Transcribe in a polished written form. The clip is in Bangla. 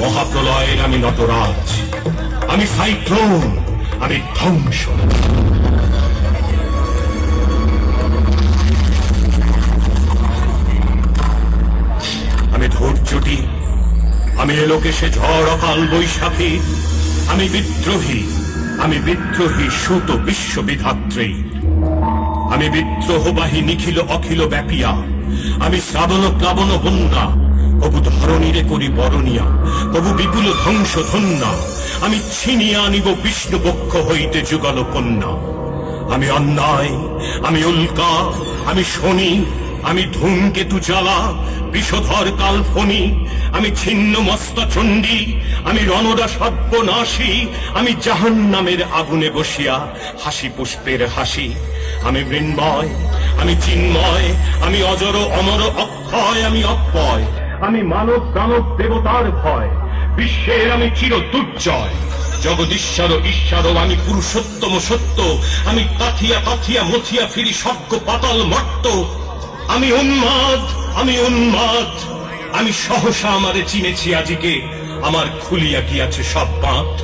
মহাপ্রলয়ের আমি নটরাজ, আমি সাইক্লোন, আমি ধ্বংস। আমি ধৈর্যটি, আমি এলোকেশে ঝড় অকাল বৈশাখী, আমি বিদ্রোহী, আমি বিদ্রোহী সুত বিশ্ববিধাত্রী, আমি বিদ্রোহবাহী নিখিল অখিল ব্যাপিয়া, আমি শ্রাবণ প্লাবন বন্যা, কবু ধরণীরে করি বরণিয়া, কবু বিপুল ধ্বংস ধন্যা, আমি ছিনিয়া আনিব বিষ্ণু বক্ষ হইতে যুগল কন্যা। আমি অন্যায়, আমি উল্কা, আমি শনি, আমি ধূমকেতু জ্বালা, বিষধর কালফনি, আমি ছিন্ন মস্তা চণ্ডী, আমি রণদা সর্বনাশী, আমি জাহান্নামের আগুনে বসিয়া হাসি পুষ্পের হাসি। আমি মৃন্ময়, আমি চিন্ময়, আমি অজর অমর অক্ষয়, আমি অক্ষয়, আমি মানব দানব দেবতার ভয়, বিশ্বের আমি চির দুর্জয়, জগদীশ্বর ঈশ্বর, আমি পুরুষোত্তম সত্য, আমি কাথিয়া কাথিয়া মথিয়া ফিরি স্বর্গ পাতাল মর্ত। আমি উন্মাদ, আমি উন্মাদ, আমি সহসা আমারে চিনেছি আজিকে, আমার খুলিয়া গিয়াছে সব বাঁধ।